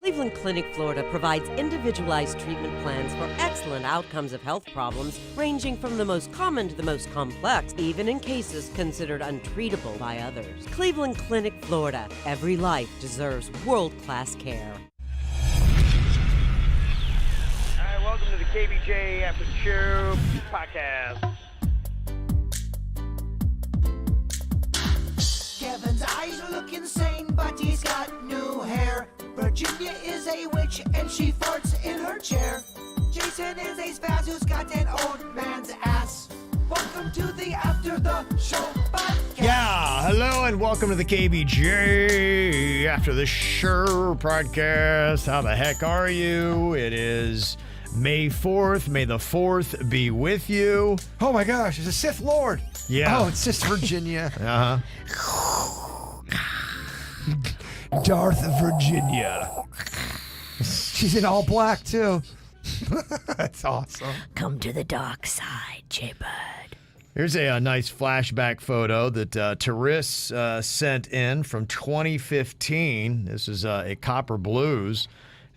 Cleveland Clinic, Florida provides individualized treatment plans for excellent outcomes of health problems ranging from the most common to the most complex, even in cases considered untreatable by others. Cleveland Clinic, Florida. Every life deserves world-class care. All right, welcome to the KVJ After the Show podcast. Kevin's eyes look insane, but he's got new hair. Virginia is a witch, and she farts in her chair. Jason is a spaz who's got an old man's ass. Welcome to the After the Show podcast. Yeah, hello and welcome to the KVJ After the Show podcast. How the heck are you? It is May 4th. May the 4th be with you. Oh my gosh, it's a Sith Lord. Yeah. Oh, it's just Virginia. Darth Virginia. She's in all black, too. That's awesome. Come to the dark side, J-Bird. Here's a nice flashback photo that Therese sent in from 2015. This is a Copper Blues.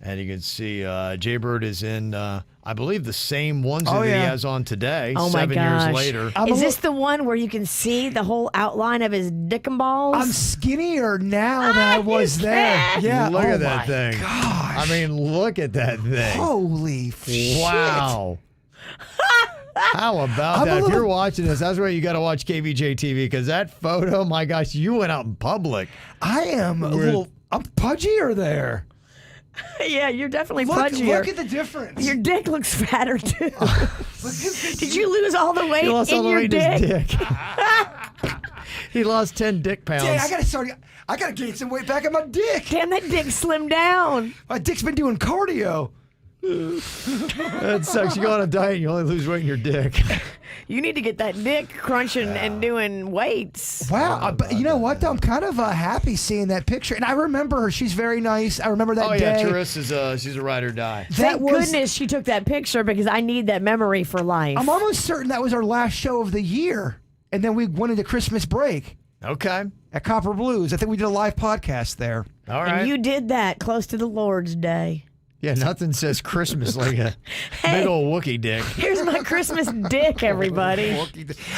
And you can see J-Bird is in, I believe, the same onesie that he has on today, Oh my 7 gosh. years later. Is this the one where you can see the whole outline of his dick and balls? I'm skinnier now than I was there. Yeah. Look oh at that my thing. Gosh. I mean, look at that thing. Holy shit. Wow. How about that? If you're watching this, that's why you got to watch KVJ TV, because that photo, my gosh, you went out in public. I am a little, I'm pudgier there. Yeah, you're definitely Look pudgier. at the difference. Your dick looks fatter, too. Look at Did you lose all the weight He lost in all the your weight in dick? his dick. He lost 10 dick pounds. Dang, I gotta gain some weight back in my dick. Damn, that dick slimmed down. My dick's been doing cardio. That sucks. You go on a diet and you only lose weight in your dick. You need to get that dick crunching and doing weights. Wow, but you know what, though? I'm kind of happy seeing that picture. And I remember her. She's very nice. I remember that day. Oh, yeah, Therese is she's a ride or die. Thank goodness she took that picture, because I need that memory for life. I'm almost certain that was our last show of the year. And then we went into Christmas break Okay. at Copper Blues. I think we did a live podcast there. All right. And you did that close to the Lord's Day. Yeah, nothing says Christmas like a big old Wookiee dick. Here's my Christmas dick, everybody.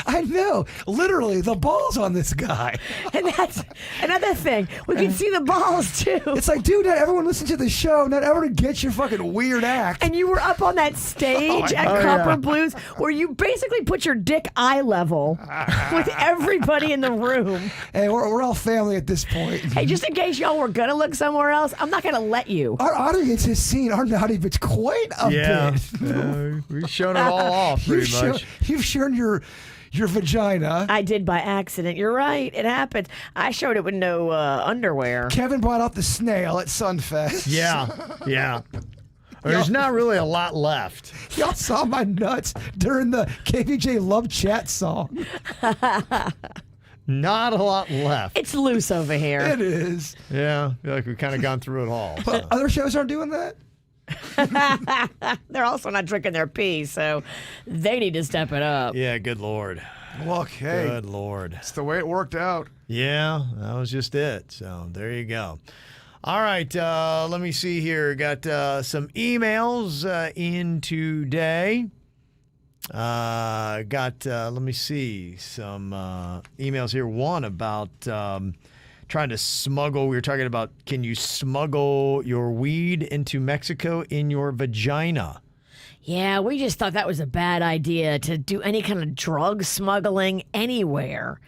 I know. Literally, the balls on this guy. And that's another thing. We can see the balls, too. It's like, dude, not everyone listens to the show. Not everyone gets your fucking weird act. And you were up on that stage at Copper Blues where you basically put your dick eye level with everybody in the room. Hey, we're all family at this point. Hey, just in case y'all were going to look somewhere else, I'm not going to let you. Our audience has seen our naughty bits quite a bit. We've shown it all off pretty much. You've shown your vagina. I did by accident. You're right. It happened. I showed it with no underwear. Kevin brought out the snail at Sunfest. Yeah. There's not really a lot left. Y'all saw my nuts during the KVJ Love Chat song. Not a lot left. It's loose over here. It is. Yeah, I feel like we've kind of gone through it all. But other shows aren't doing that? They're also not drinking their pee, so they need to step it up. Yeah, good Lord. Well, okay. Good Lord. That's the way it worked out. Yeah, that was just it. So there you go. All right, let me see here. Got some emails in today. Let me see, some emails here. One about trying to smuggle. We were talking about, can you smuggle your weed into Mexico in your vagina? Yeah, we just thought that was a bad idea to do any kind of drug smuggling anywhere.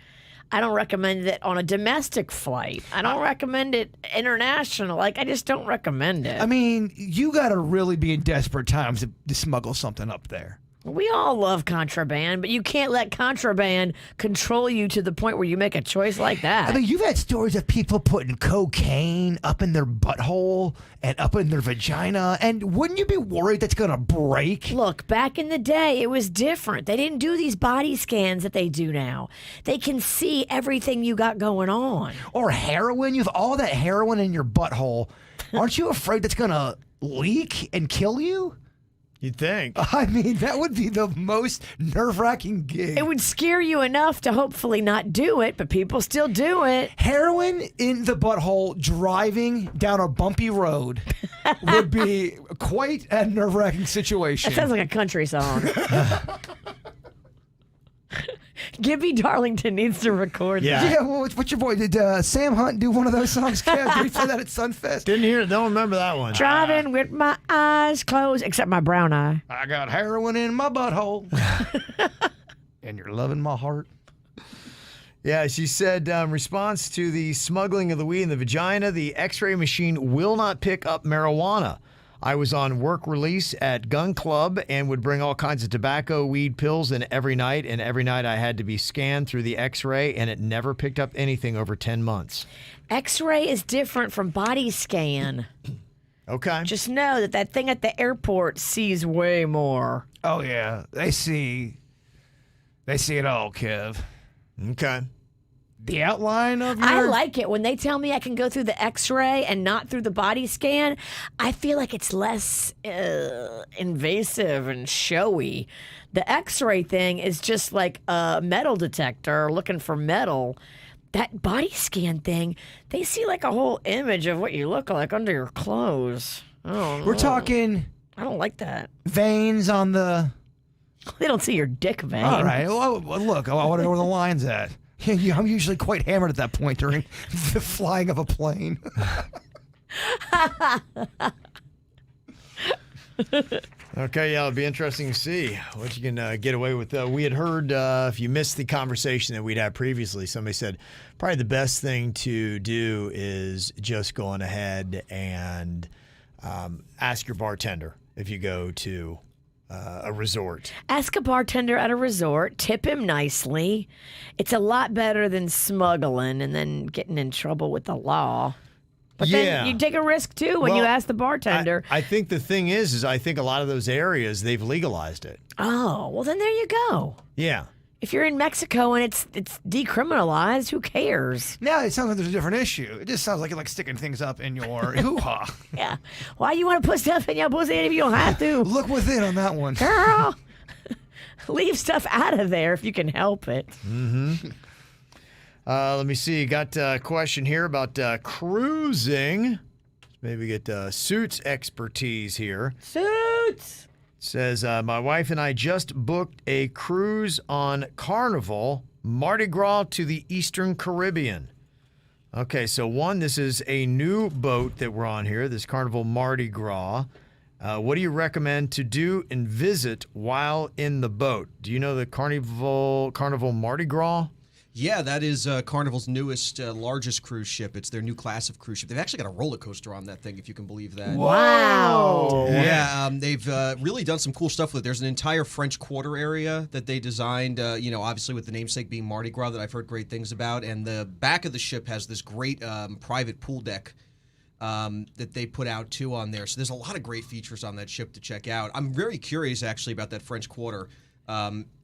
I don't recommend it on a domestic flight. I don't recommend it international. I just don't recommend it. I mean, you got to really be in desperate times to smuggle something up there. We all love contraband, but you can't let contraband control you to the point where you make a choice like that. I mean, you've had stories of people putting cocaine up in their butthole and up in their vagina, and wouldn't you be worried that's going to break? Look, back in the day, it was different. They didn't do these body scans that they do now. They can see everything you got going on. Or heroin? You have all that heroin in your butthole. Aren't you afraid that's going to leak and kill you? You'd think. I mean, that would be the most nerve-wracking gig. It would scare you enough to hopefully not do it, but people still do it. Heroin in the butthole driving down a bumpy road would be quite a nerve-wracking situation. That sounds like a country song. Gibby Darlington needs to record Yeah. that. Yeah, well, what's your boy? Did Sam Hunt do one of those songs, Kev? Did he play that at Sunfest? Didn't hear it. Don't remember that one. Driving with my eyes closed, except my brown eye. I got heroin in my butthole. And you're loving my heart. Yeah, she said, response to the smuggling of the weed in the vagina, the x-ray machine will not pick up marijuana. I was on work release at Gun Club and would bring all kinds of tobacco, weed, pills in every night. And every night I had to be scanned through the x-ray, and it never picked up anything over 10 months. X-ray is different from body scan. Okay. Just know that thing at the airport sees way more. Oh, yeah. They see it all, Kev. Okay. The outline of your... I like it when they tell me I can go through the x-ray and not through the body scan. I feel like it's less invasive and showy. The x-ray thing is just like a metal detector looking for metal. That body scan thing, they see like a whole image of what you look like under your clothes. Oh, We're talking I don't like that. veins on the... They don't see your dick vein. All right. Well, look, I want to know where the line's at. I'm usually quite hammered at that point during the flying of a plane. Okay, yeah, it'll be interesting to see what you can get away with. We had heard, if you missed the conversation that we'd had previously, somebody said probably the best thing to do is just go on ahead and ask your bartender if you go to a resort. Ask a bartender at a resort, tip him nicely. It's a lot better than smuggling and then getting in trouble with the law. But Yeah. then you take a risk too when you ask the bartender. I think the thing is I think a lot of those areas, they've legalized it. Oh, well then there you go. Yeah. If you're in Mexico and it's decriminalized, who cares? Now it sounds like there's a different issue. It just sounds like you're like sticking things up in your hoo-ha. Yeah. Why you want to put stuff in your pussy if you don't have to? Look within on that one. Girl, leave stuff out of there if you can help it. Let me see. Got a question here about cruising. Maybe get Suits expertise here. Suits. Says, my wife and I just booked a cruise on Carnival, Mardi Gras to the Eastern Caribbean. Okay, so this is a new boat that we're on here, this Carnival Mardi Gras. What do you recommend to do and visit while in the boat? Do you know the Carnival Mardi Gras? Yeah, that is Carnival's newest, largest cruise ship. It's their new class of cruise ship. They've actually got a roller coaster on that thing, if you can believe that. Wow. Yeah, they've really done some cool stuff with it. There's an entire French Quarter area that they designed, obviously with the namesake being Mardi Gras that I've heard great things about. And the back of the ship has this great private pool deck that they put out, too, on there. So there's a lot of great features on that ship to check out. I'm very curious, actually, about that French Quarter.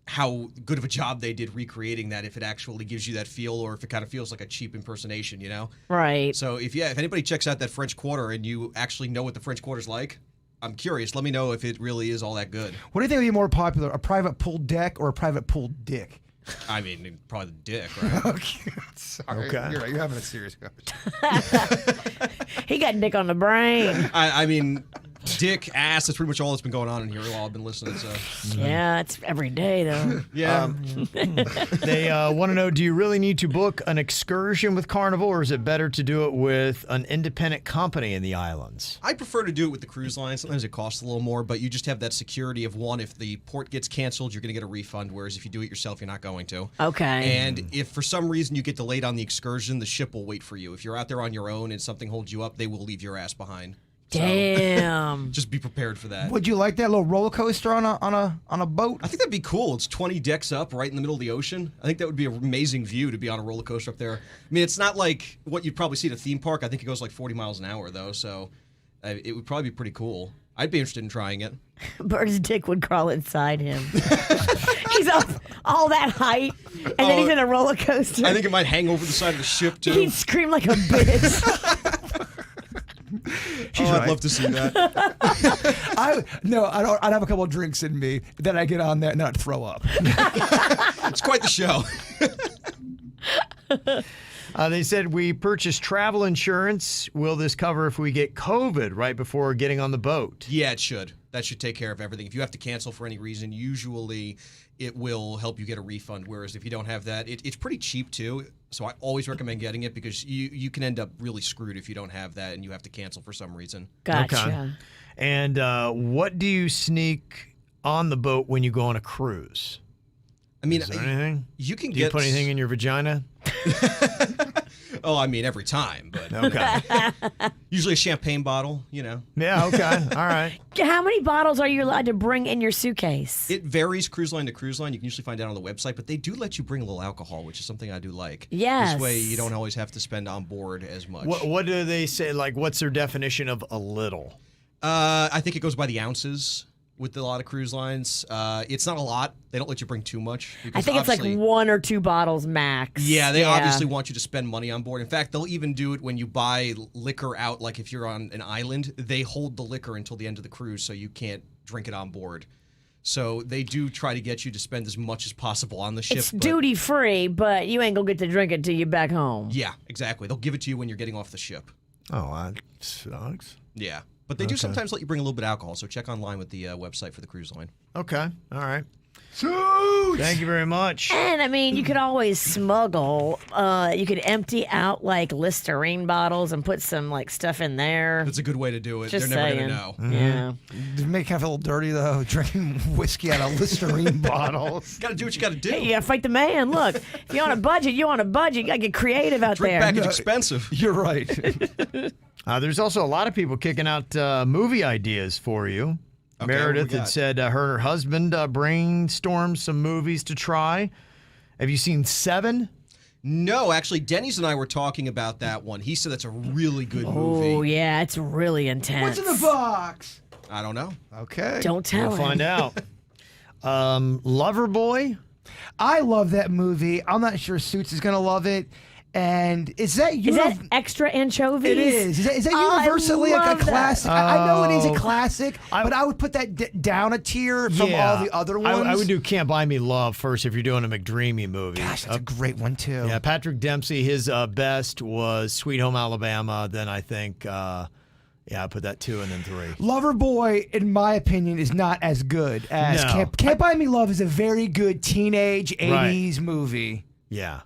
How good of a job they did recreating that, if it actually gives you that feel or if it kind of feels like a cheap impersonation, you know? Right. So if anybody checks out that French Quarter and you actually know what the French Quarter's like, I'm curious. Let me know if it really is all that good. What do you think would be more popular, a private pool deck or a private pool dick? I mean, probably the dick, right? Okay. Sorry. Okay. You're right. You're having a serious conversation. He got dick on the brain. I mean, dick, ass, that's pretty much all that's been going on in here while I've been listening. So Yeah, it's every day, though. yeah. They want to know, do you really need to book an excursion with Carnival, or is it better to do it with an independent company in the islands? I prefer to do it with the cruise line. Sometimes it costs a little more, but you just have that security of, one, if the port gets canceled, you're going to get a refund, whereas if you do it yourself, you're not going to. Okay. And if for some reason you get delayed on the excursion, the ship will wait for you. If you're out there on your own and something holds you up, they will leave your ass behind. So, Damn. just be prepared for that. Would you like that little roller coaster on a boat? I think that'd be cool. It's 20 decks up right in the middle of the ocean. I think that would be an amazing view to be on a roller coaster up there. I mean, it's not like what you'd probably see at a theme park. I think it goes like 40 miles an hour, though, so it would probably be pretty cool. I'd be interested in trying it. Bird's dick would crawl inside him. He's up all that height, and then he's in a roller coaster. I think it might hang over the side of the ship, too. He'd scream like a bitch. She's I'd right. love to see that. I don't. I'd have a couple of drinks in me. Then I get on there and then I'd throw up. It's quite the show. They said we purchased travel insurance. Will this cover if we get COVID right before getting on the boat? Yeah, it should. That should take care of everything. If you have to cancel for any reason, usually it will help you get a refund. Whereas if you don't have that, it's pretty cheap too. So I always recommend getting it because you can end up really screwed if you don't have that and you have to cancel for some reason. Gotcha. Okay. And what do you sneak on the boat when you go on a cruise? I mean, Is there anything? you can Do you get put anything in your vagina? Oh, I mean, every time, but Okay. usually a champagne bottle, Yeah, okay. All right. How many bottles are you allowed to bring in your suitcase? It varies cruise line to cruise line. You can usually find out on the website, but they do let you bring a little alcohol, which is something I do like. Yes. This way you don't always have to spend on board as much. What do they say? Like, what's their definition of a little? I think it goes by the ounces with a lot of cruise lines. It's not a lot. They don't let you bring too much. I because think it's like obviously- 1 or 2 bottles max. Yeah, they obviously want you to spend money on board. In fact, they'll even do it when you buy liquor out, like if you're on an island, they hold the liquor until the end of the cruise so you can't drink it on board. So they do try to get you to spend as much as possible on the ship. It's but- duty free, but you ain't gonna get to drink it till you're back home. Yeah, exactly. They'll give it to you when you're getting off the ship. Oh, that sucks. Yeah. But they do sometimes let you bring a little bit of alcohol, so check online with the website for the cruise line. Okay. All right. Thank you very much. And I mean, you could always smuggle. You could empty out like Listerine bottles and put some like stuff in there. That's a good way to do it. Just They're never saying. going to know. Yeah. Does it make you feel a little dirty though, drinking whiskey out of Listerine bottles? Got to do what you got to do. Hey, you gotta fight the man. Look, if you're on a budget, you're on a budget. You gotta get creative out Drink there. back is expensive. You're right. There's also a lot of people kicking out movie ideas for you. Okay, Meredith what we had got? said her and her husband brainstormed some movies to try. Have you seen Seven? No, actually, Denny's and I were talking about that one. He said that's a really good movie. Oh yeah, it's really intense. What's in the box? I don't know. Okay. Don't tell We'll him. find out. Loverboy? I love that movie. I'm not sure Suits is gonna love it. And is that Is that extra anchovies? It is. Is that Oh, I universally like a love that. classic? I know it is a Oh. classic, but I would put that down a tier from all the other ones. I would do Can't Buy Me Love first if you're doing a McDreamy movie. Gosh, that's a great one too. Yeah, Patrick Dempsey, his best was Sweet Home Alabama. Then I think, I put that 2 and then 3. Loverboy, in my opinion, is not as good as No. Can't Buy Me Love is a very good teenage 80s movie. Yeah.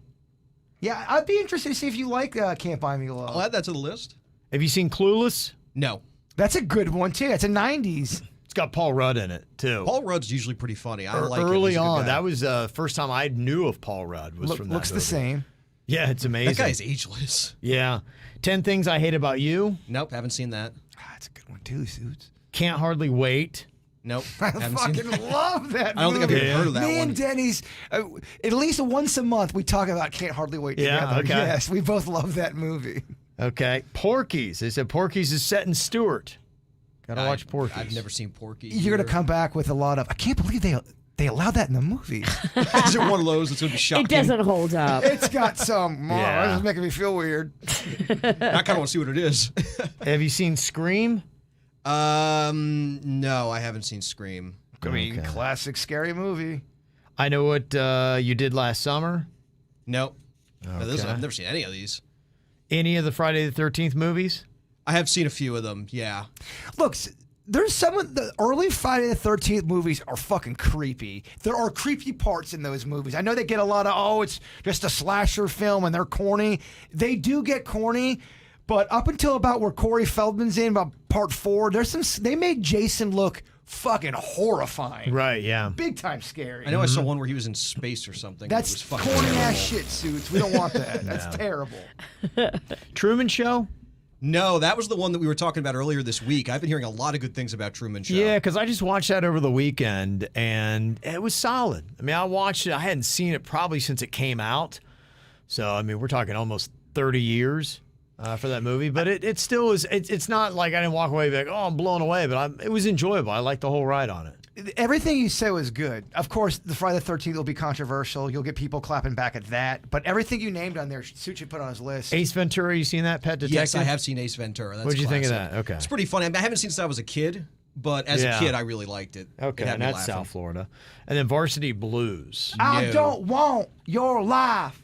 Yeah, I'd be interested to see if you like Can't Buy Me Love. I'll add that to the list. Have you seen Clueless? No. That's a good one too. It's a 90s. It's got Paul Rudd in it too. Paul Rudd's usually pretty funny. I like him. Early He's a good on, guy. that was the first time I knew of Paul Rudd was from that Looks the movie. same. Yeah, it's amazing. That guy's ageless. Yeah. 10 Things I Hate About You. Nope, haven't seen that. That's a good one too, Suits. Can't Hardly Wait. Nope, I haven't seen fucking that. love that I don't think I've movie. even heard of that Me one. and Denny's, at least once a month, we talk about Can't Hardly Wait Yeah, together. okay. Yes, we both love that movie. Okay. Porky's. They said Porky's is set in Stewart. Gotta watch Porky's. I've never seen Porky. You're going to either. come back with a lot of, I can't believe they allowed that in the movie. Is it one of those that's going to be shocking? It doesn't hold up. It's got some, Yeah. this is making me feel weird. I kind of want to see what it is. Have you seen Scream? No, I haven't seen Scream. I mean, Okay. classic scary movie. I Know What You Did Last Summer. Nope. No, Okay. I've never seen any of these. Any of the Friday the 13th movies? I have seen a few of them. Yeah. Look, there's some of the early Friday the 13th movies are fucking creepy. There are creepy parts in those movies. I know they get a lot of, it's just a slasher film and they're corny. They do get corny, but up until about where Corey Feldman's in, about part 4, they made Jason look fucking horrifying. Right, yeah. Big time scary. I know I saw one where he was in space or something. That's it was fucking corny terrible. ass shit, Suits. We don't want that. That's terrible. Truman Show? No, that was the one that we were talking about earlier this week. I've been hearing a lot of good things about Truman Show. Yeah, because I just watched that over the weekend, and it was solid. I mean, I watched it. I hadn't seen it probably since it came out. So, I mean, we're talking almost 30 years for that movie. But it still is. It's not like I didn't walk away like, oh, I'm blown away. But it was enjoyable. I liked the whole ride on it. everything you said was good. Of course, the Friday the 13th will be controversial. You'll get people clapping back at that. But everything you named on there, Suit should put on his list. Ace Ventura, you seen that, Pet Detective? Yes, I have seen Ace Ventura. That's What'd you think of classic. that? Okay. It's pretty funny. I haven't seen it since I was a kid, but as a kid, I really liked it. Okay, It had and me that's laughing. South Florida. And then Varsity Blues. I No. don't want your life.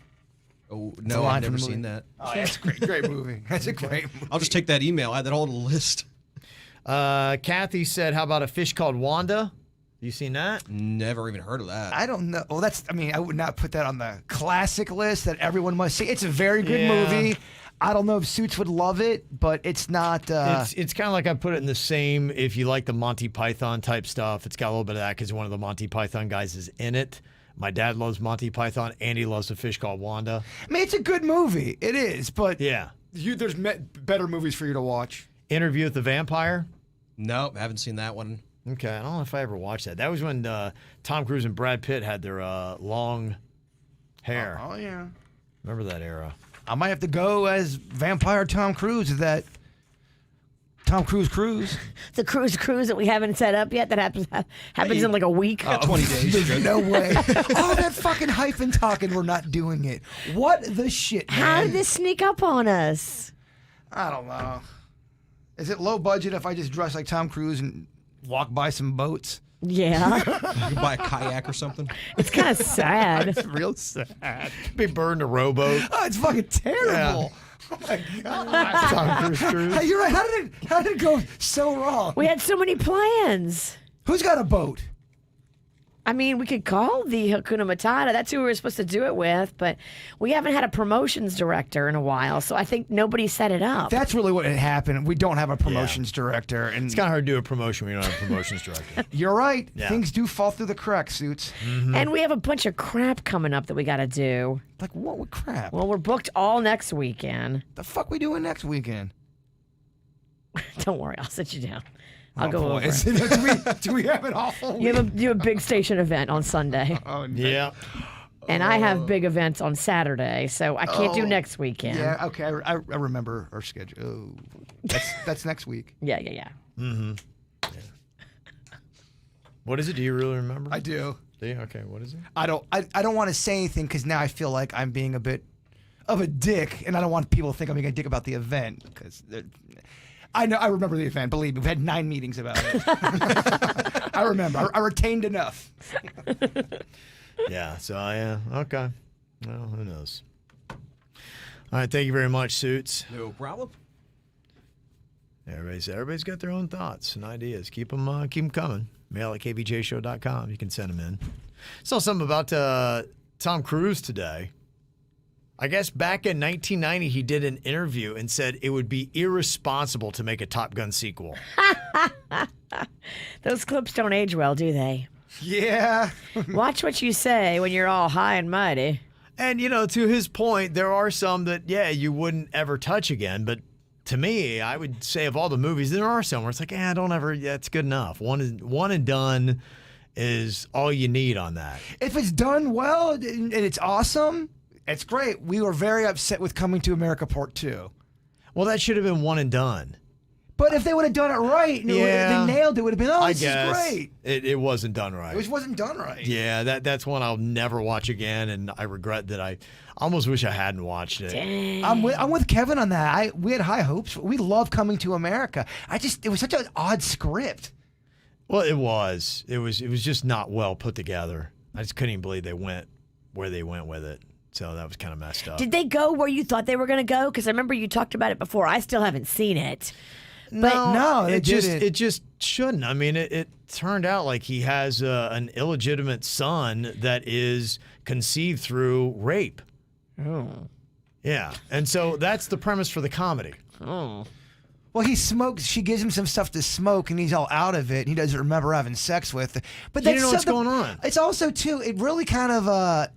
Oh, a no, line I've from never the seen movie. that. Oh, that's a great movie. That's a great movie. I'll just take that email, add that all to the list. Kathy said, how about A Fish Called Wanda? You seen that? Never even heard of that. I don't know. Well, I would not put that on the classic list that everyone must see. It's a very good Yeah. movie. I don't know if Suits would love it, but it's not. It's kind of like I put it in the same, if you like the Monty Python type stuff, it's got a little bit of that because one of the Monty Python guys is in it. My dad loves Monty Python. Andy loves A Fish Called Wanda. I mean, it's a good movie. It is, but Yeah. there's better movies for you to watch. Interview with the Vampire. Nope, haven't seen that one. Okay, I don't know if I ever watched that. That was when Tom Cruise and Brad Pitt had their long hair. Oh yeah. Remember that era? I might have to go as Vampire Tom Cruise. Is that Tom Cruise cruise? The cruise that we haven't set up yet that happens in like a week. 20 days. There's no way. All that fucking hype and talking, we're not doing it. What the shit, man? How did this sneak up on us? I don't know. Is it low budget if I just dress like Tom Cruise and walk by some boats? Yeah, You can buy a kayak or something. it's kind of sad. Real sad. Big Bird in a rowboat. Oh, it's fucking terrible. Oh my god. Tom Cruise cruise. Hey, you're right. How did it go so wrong? We had so many plans. Who's got a boat? I mean, we could call the Hakuna Matata. That's who we were supposed to do it with, but we haven't had a promotions director in a while, so I think nobody set it up. That's really what had happened. We don't have a promotions director, and It's kind of hard to do a promotion when you don't have a promotions director. you're right. Yeah. Things do fall through the cracks, Suits. And we have a bunch of crap coming up that we got to do. Like what? What crap? Well, we're booked all next weekend. The fuck we doing next weekend? Don't worry, I'll sit you down. I'll Oh, go boy. over it. do we have an awful? You have a big station event on Sunday, Oh, no. Yeah. and I have big events on Saturday, so I can't do next weekend. Yeah. Okay. I remember our schedule. Oh, that's next week. Yeah, yeah, yeah. What is it? Do you really remember? I do. Do you? Okay, what is it? I don't want to say anything because now I feel like I'm being a bit of a dick, and I don't want people to think I'm being a dick about the event because I remember the event. Believe me, we've had 9 meetings about it. I remember. I retained enough. Yeah, so okay. Well, who knows? All right, thank you very much, Suits. No problem. Everybody's got their own thoughts and ideas. Keep them coming. Mail at kvjshow.com. You can send them in. Saw something about Tom Cruise today. I guess back in 1990, he did an interview and said it would be irresponsible to make a Top Gun sequel. Those clips don't age well, do they? Yeah. Watch what you say when you're all high and mighty. And, to his point, there are some that, you wouldn't ever touch again. But to me, I would say of all the movies, there are some where it's like, don't ever, it's good enough. One and done is all you need on that. If it's done well and it's awesome, it's great. We were very upset with Coming to America Part 2. Well, that should have been one and done. But if they would have done it right, and they nailed it, would have been, I this guess is great. It wasn't done right. It wasn't done right. Yeah, that's one I'll never watch again, and I regret that I almost wish I hadn't watched it. I'm with Kevin on that. We had high hopes. We love Coming to America. It was such an odd script. Well, it was. It was just not well put together. I just couldn't even believe they went where they went with it. So that was kind of messed up. Did they go where you thought they were going to go? Because I remember you talked about it before. I still haven't seen it. No, it just shouldn't. I mean, it turned out like he has an illegitimate son that is conceived through rape. Oh. Yeah, and so that's the premise for the comedy. Oh. Well, he smokes. She gives him some stuff to smoke, and he's all out of it. And he doesn't remember having sex with. But You don't know what's going on. It's also too. It really kind of.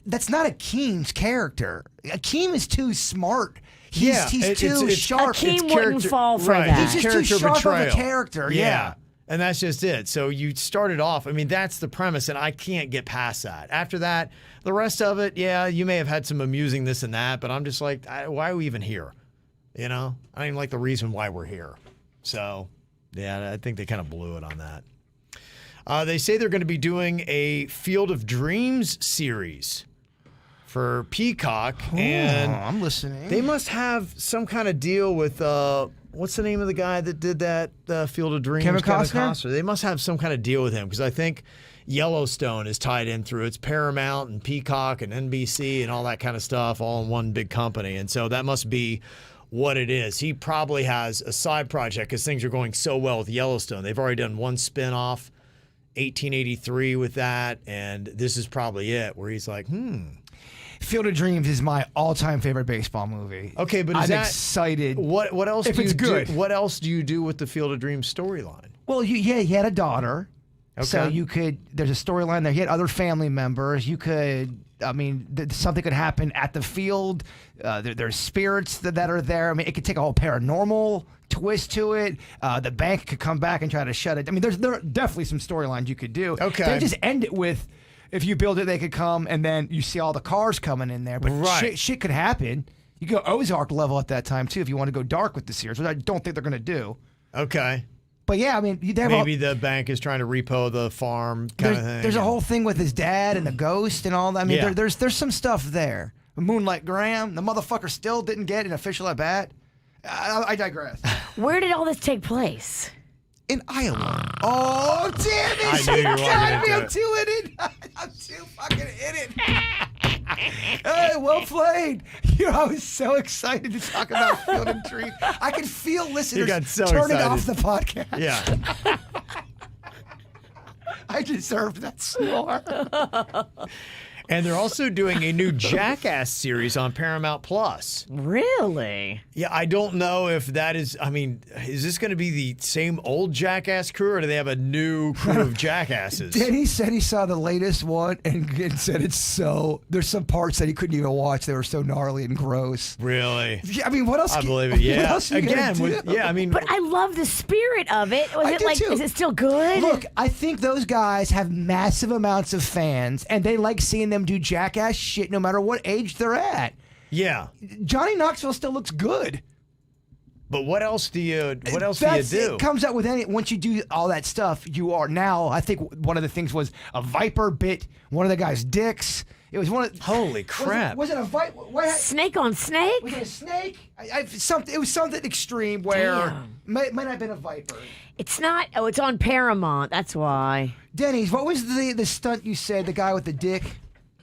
That's not Akeem's character. Akeem is too smart. He's too sharp. Akeem wouldn't fall for right. that. He's just too Character sharp of a betrayal. character. Yeah. And that's just it. So you started off, I mean, that's the premise, and I can't get past that. After that, the rest of it, you may have had some amusing this and that, but I'm just like, why are we even here? I don't even like the reason why we're here. So, I think they kind of blew it on that. They say they're going to be doing a Field of Dreams series for Peacock, and I'm listening. they must have some kind of deal with what's the name of the guy that did that Field of Dreams? Kevin Costner? They must have some kind of deal with him because I think Yellowstone is tied in through its Paramount and Peacock and NBC and all that kind of stuff all in one big company, and so that must be what it is. He probably has a side project because things are going so well with Yellowstone. They've already done one spinoff, 1883 with that, and this is probably it where he's like, Field of Dreams is my all-time favorite baseball movie. Okay, but I'm excited. What else? If do it's you good. Do, what else do you do with the Field of Dreams storyline? Well, he had a daughter. Okay. So there's a storyline there. He had other family members. Something could happen at the field. There's spirits that are there. I mean, it could take a whole paranormal twist to it. The bank could come back and try to shut it. I mean, there are definitely some storylines you could do. Okay. They just end it with, if you build it, they could come, and then you see all the cars coming in there. But Right. shit could happen. You go Ozark level at that time, too, if you want to go dark with the series, which I don't think they're going to do. Okay. But yeah, I mean, Maybe the bank is trying to repo the farm kind of thing. there's a whole thing with his dad and the ghost and all that. I mean, Yeah. there's some stuff there. Moonlight Graham, the motherfucker still didn't get an official at bat. I digress. Where did all this take place? In Iowa. Oh, damn it! I knew you were God, walking into I'm it. too in it. I'm too fucking in it. Hey, well played. I was so excited to talk about Field and Dream. I could feel listeners got so turning excited. off the podcast. Yeah. I deserved that snore. And they're also doing a new Jackass series on Paramount Plus. Really? Yeah, I don't know if that is, is this going to be the same old Jackass crew or do they have a new crew of Jackasses? Denny said he saw the latest one and said there's some parts that he couldn't even watch. They were so gnarly and gross. Really? Yeah, I mean, what else? I believe it, What yeah. else are you gonna do? But I love the spirit of it. I do too. Is it still good? Look, I think those guys have massive amounts of fans, and they like seeing them do Jackass shit no matter what age they're at. Yeah. Johnny Knoxville still looks good. But what else do you do? It comes out with once you do all that stuff, you are now. I think one of the things was a viper bit one of the guy's dicks. It was one of Holy crap. Was it a viper? Snake on snake? Was it a snake? It was something extreme where might not have been a viper. It's not. Oh, it's on Paramount. That's why. Denny's, what was the stunt you said? The guy with the dick?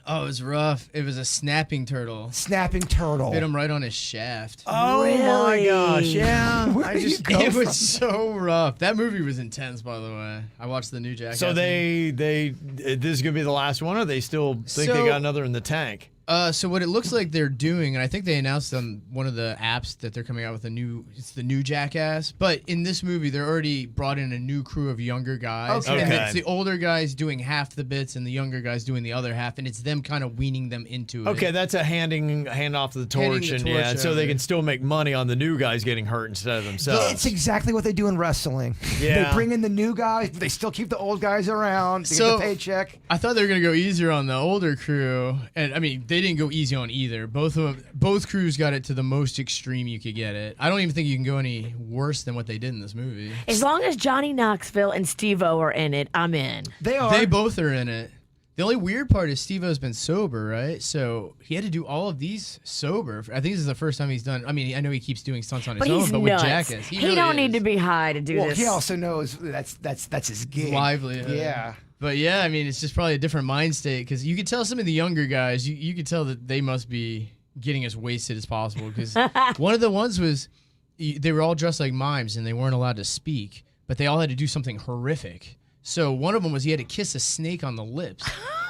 Oh, it was rough. It was a snapping turtle. Snapping turtle. Hit him right on his shaft. Oh my Really? gosh, yeah. Where did you go It from? was so rough. That movie was intense, by the way. I watched the new Jackass. So this is going to be the last one, or they still think they got another in the tank? So what it looks like they're doing, and I think they announced on one of the apps that they're coming out with it's the new Jackass. But in this movie, they're already brought in a new crew of younger guys. Okay. And it's the older guys doing half the bits and the younger guys doing the other half, and it's them kind of weaning them into it. Okay, that's a hand off the torch, Handing the and torch so they over. can still make money on the new guys getting hurt instead of themselves. It's exactly what they do in wrestling. Yeah. They bring in the new guys, but they still keep the old guys around to get the paycheck. I thought they were gonna go easier on the older crew, and I mean they didn't go easy on either. Both crews got it to the most extreme you could get it. I don't even think you can go any worse than what they did in this movie. As long as Johnny Knoxville and Steve-O are in it, I'm in. They are. They both are in it. The only weird part is Steve-O's been sober, right? So he had to do all of these sober. I think this is the first time he's done. I mean, I know he keeps doing stunts on his But own, he's but with nuts. Jackass, He really don't need is. to be high to do Well, this. he also knows that's his gig. livelihood. Yeah. But yeah, I mean, it's just probably a different mind state because you could tell some of the younger guys, you could tell that they must be getting as wasted as possible because one of the ones was they were all dressed like mimes and they weren't allowed to speak, but they all had to do something horrific. So one of them was he had to kiss a snake on the lips.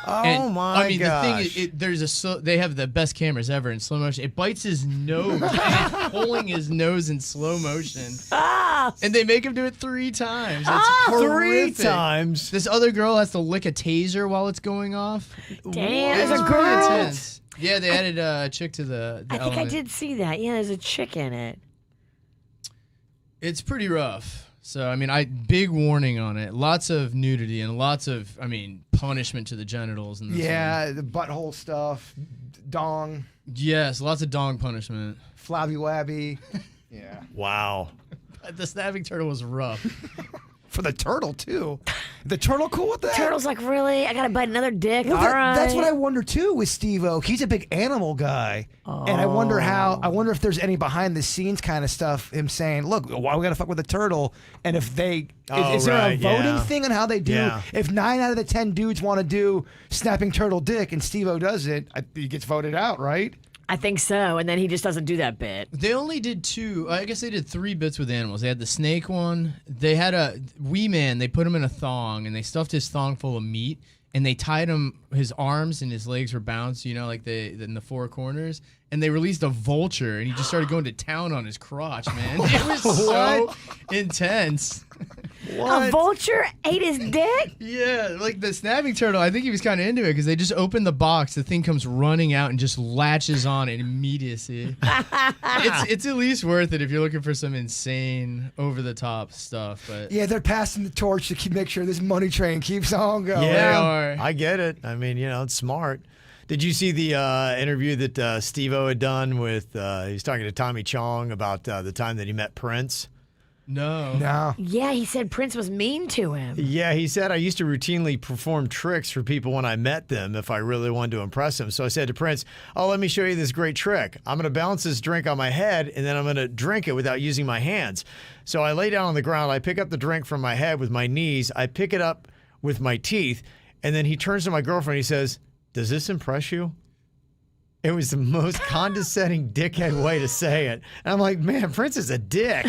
Oh my I mean, gosh. the thing is, they have the best cameras ever in slow motion. It bites his nose, and it's pulling his nose in slow motion. And they make him do it 3 times. It's horrific. 3 times. This other girl has to lick a taser while it's going off. Damn, It's there's a pretty girl. intense. Yeah, they added a chick to the I think element. I did see that. Yeah, there's a chick in it. It's pretty rough. So, I mean, big warning on it. Lots of nudity and lots of, punishment to the genitals. In this Yeah, one. the butthole stuff, dong, Yes, lots of dong punishment. flabby wabby. Yeah. Wow. The snapping turtle was rough. for the turtle too. The turtle cool with that? Turtle's like, really? I gotta bite another dick. Well, All right. That's what I wonder too with Steve-O. He's a big animal guy, and I wonder if there's any behind the scenes kind of stuff. Him saying, "Look, why we gotta fuck with the turtle?" And if they is there a voting thing on how they do? Yeah. If 9 out of the 10 dudes want to do snapping turtle dick and Steve-O does it, he gets voted out, right? I think so, and then he just doesn't do that bit. They only did 2. I guess they did 3 bits with animals. They had the snake one. They had a wee man. They put him in a thong, and they stuffed his thong full of meat, and they tied him. His arms and his legs were bounced, like in the 4 corners. And they released a vulture, and he just started going to town on his crotch, man. It was so intense. A vulture ate his dick? Yeah, like the snapping turtle, I think he was kind of into it because they just open the box, the thing comes running out and just latches on in immediacy. It's at least worth it if you're looking for some insane, over-the-top stuff. But Yeah, they're passing the torch to make sure this money train keeps on going. They are. I get it. I mean, it's smart. Did you see the interview that Steve-O had done with, he was talking to Tommy Chong about the time that he met Prince? No. Yeah, he said Prince was mean to him. Yeah, he said, I used to routinely perform tricks for people when I met them if I really wanted to impress them. So I said to Prince, let me show you this great trick. I'm going to balance this drink on my head, and then I'm going to drink it without using my hands. So I lay down on the ground. I pick up the drink from my head with my knees. I pick it up with my teeth. And then he turns to my girlfriend. He says, does this impress you? It was the most condescending dickhead way to say it. And I'm like, man, Prince is a dick.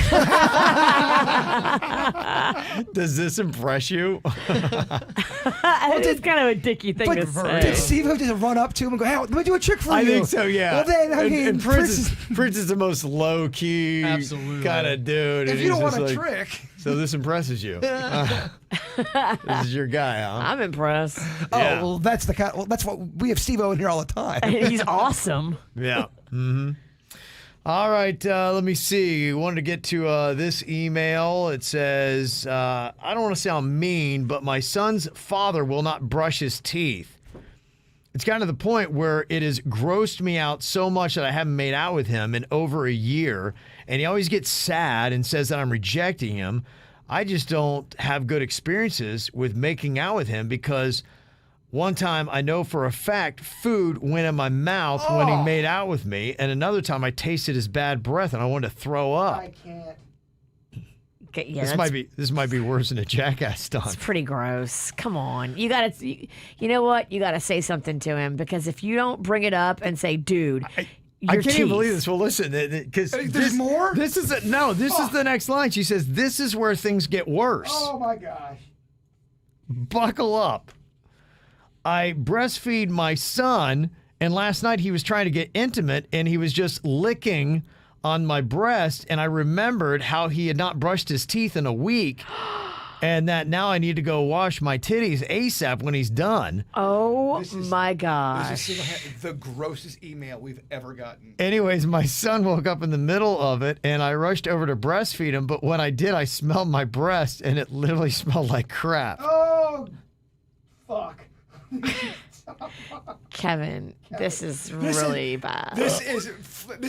Does this impress you? It's kind of a dicky thing to say. Did Steve-O just run up to him and go, hey, let me do a trick for you? I think so, yeah. Well, then, and Prince is the most low-key kind of dude. If and you don't he's want a just like, trick. So this impresses you. This is your guy, huh? I'm impressed. Yeah. Well, that's what we have Steve-O in here all the time. He's awesome. Yeah. Mm-hmm. All right. Let me see. Wanted to get to this email. It says, I don't want to sound mean, but my son's father will not brush his teeth. It's gotten to the point where it has grossed me out so much that I haven't made out with him in over a year. And he always gets sad and says that I'm rejecting him. I just don't have good experiences with making out with him because one time I know for a fact food went in my mouth when he made out with me. And another time I tasted his bad breath and I wanted to throw up. I can't. Okay, yeah, This might be worse than a Jackass stunt. It's pretty gross. Come on. You know what? You got to say something to him because if you don't bring it up and say, dude, I can't even believe this. Well, listen, because there's more? This is is the next line. She says, this is where things get worse. Oh, my gosh. Buckle up. I breastfeed my son, and last night he was trying to get intimate, and he was just licking on my breast, and I remembered how he had not brushed his teeth in a week, and that now I need to go wash my titties ASAP when he's done. Oh, my gosh. This is the grossest email we've ever gotten. Anyways, my son woke up in the middle of it, and I rushed over to breastfeed him, but when I did, I smelled my breast, and it literally smelled like crap. Oh, fuck. Kevin, this is really bad. This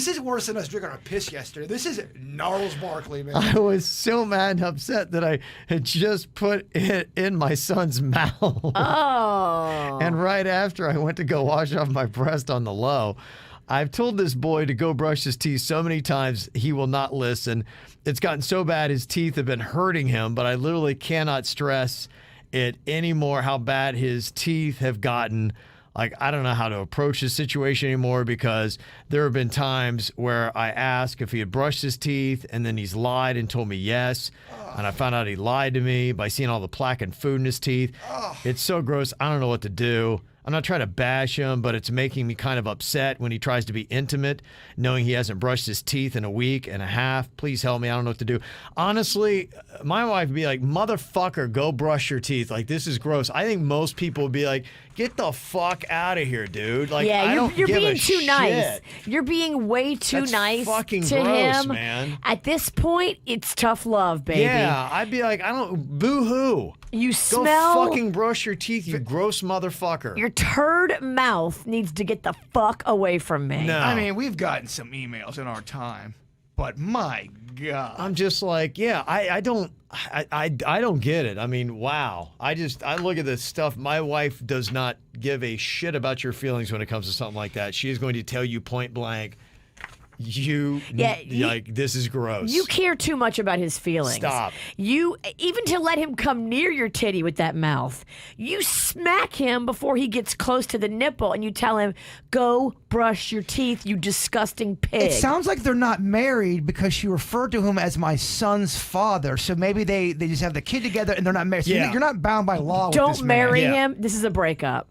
is worse than us drinking our piss yesterday. This is Gnarls Barkley, man. I was so mad and upset that I had just put it in my son's mouth. Oh. And right after I went to go wash off my breast on the low, I've told this boy to go brush his teeth so many times he will not listen. It's gotten so bad his teeth have been hurting him, but I literally cannot stress it anymore how bad his teeth have gotten. Like, I don't know how to approach this situation anymore because there have been times where I asked if he had brushed his teeth and then he's lied and told me yes. And I found out he lied to me by seeing all the plaque and food in his teeth. It's so gross. I don't know what to do. I'm not trying to bash him, but it's making me kind of upset when he tries to be intimate, knowing he hasn't brushed his teeth in a week and a half. Please help me. I don't know what to do. Honestly, my wife would be like, motherfucker, go brush your teeth. Like, this is gross. I think most people would be like, get the fuck out of here, dude. Like, yeah, you're give being a too shit. nice. You're being way too That's nice fucking to gross, him. man. At this point, it's tough love, baby. Yeah, I'd be like, boo-hoo. You Go smell. fucking brush your teeth, you gross motherfucker. Your turd mouth needs to get the fuck away from me. No. I mean, we've gotten some emails in our time, but my God. I'm just like, yeah, I don't get it. I mean, wow. I look at this stuff. My wife does not give a shit about your feelings when it comes to something like that. She is going to tell you point blank, this is gross. You care too much about his feelings. Stop. You, even to let him come near your titty with that mouth, you smack him before he gets close to the nipple and you tell him, go brush your teeth, you disgusting pig. It sounds like they're not married because she referred to him as my son's father. So maybe they just have the kid together and they're not married. So you're not bound by law with this Don't man. marry him. This is a breakup.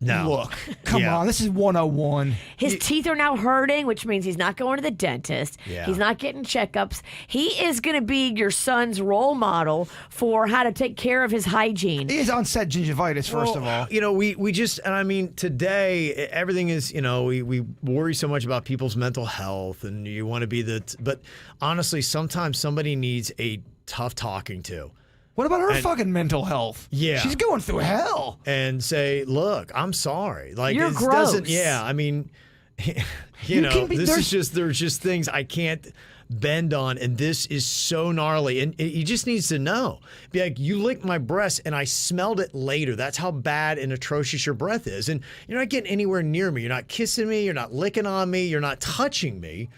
No. Look, come on. This is 101. His teeth are now hurting, which means he's not going to the dentist. Yeah. He's not getting checkups. He is going to be your son's role model for how to take care of his hygiene. He has onset gingivitis, first of all. You know, we just, and I mean, today, everything is, we worry so much about people's mental health and you want to be but honestly, sometimes somebody needs a tough talking to. What about her fucking mental health? Yeah. She's going through hell. And say, look, I'm sorry. Like, You're it gross. doesn't, I mean, there's just things I can't bend on, and this is so gnarly. And he just needs to know. Be like, you licked my breast, and I smelled it later. That's how bad and atrocious your breath is. And you're not getting anywhere near me. You're not kissing me. You're not licking on me. You're not touching me.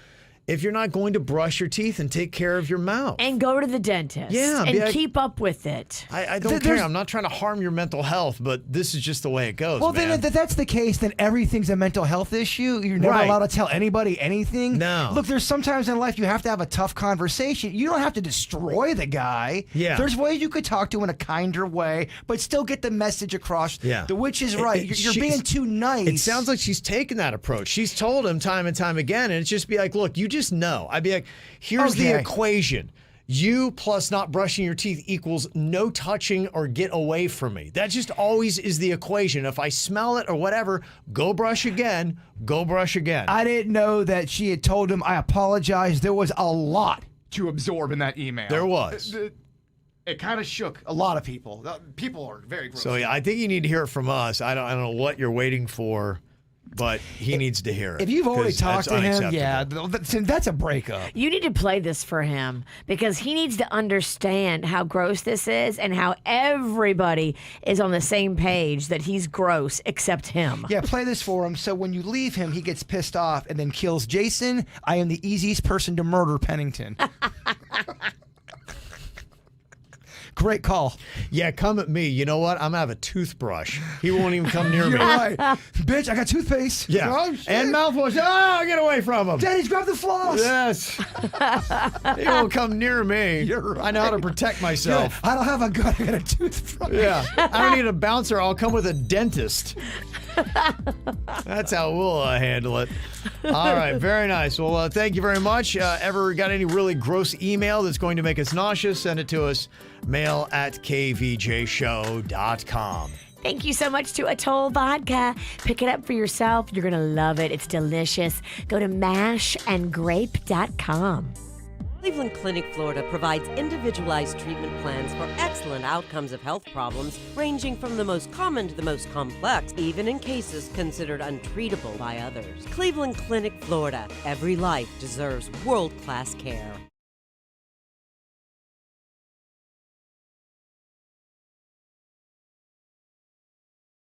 If you're not going to brush your teeth and take care of your mouth. And go to the dentist. Yeah, and keep up with it. I don't care. I'm not trying to harm your mental health, but this is just the way it goes. Well, man. then if that's the case, then everything's a mental health issue. You're never allowed to tell anybody anything. No. Look, there's sometimes in life you have to have a tough conversation. You don't have to destroy the guy. Yeah. There's ways you could talk to him in a kinder way, but still get the message across. Yeah. The witch is right. You're being too nice. It sounds like she's taken that approach. She's told him time and time again, and it's just be like, look, you just know. I'd be like, here's the equation. You plus not brushing your teeth equals no touching or get away from me. That just always is the equation. If I smell it or whatever, go brush again, go brush again. I didn't know that she had told him, I apologize. There was a lot to absorb in that email. There was. It kind of shook a lot of people. People are very gross. So, yeah, I think you need to hear it from us. I don't know what you're waiting for, but he needs to hear it. If you've already 'cause talked to that's him, unacceptable. that's a breakup. You need to play this for him because he needs to understand how gross this is and how everybody is on the same page that he's gross except him. Yeah, play this for him so when you leave him, he gets pissed off and then kills Jason. I am the easiest person to murder, Pennington. Great call. Yeah, come at me. You know what? I'm going to have a toothbrush. He won't even come near me. You're right. Bitch, I got toothpaste. Yeah. Oh, shit. And mouthwash. Oh, get away from him. Daddy's grabbed the floss. Yes. He won't come near me. You're right. I know how to protect myself. I don't have a gun. I got a toothbrush. Yeah. I don't need a bouncer. I'll come with a dentist. That's how we'll handle it. All right. Very nice. Well, thank you very much. Ever got any really gross email that's going to make us nauseous? Send it to us. mail@kvjshow.com. Thank you so much to Atoll Vodka. Pick it up for yourself. You're going to love it. It's delicious. Go to mashandgrape.com. Cleveland Clinic, Florida provides individualized treatment plans for excellent outcomes of health problems ranging from the most common to the most complex, even in cases considered untreatable by others. Cleveland Clinic, Florida. Every life deserves world-class care.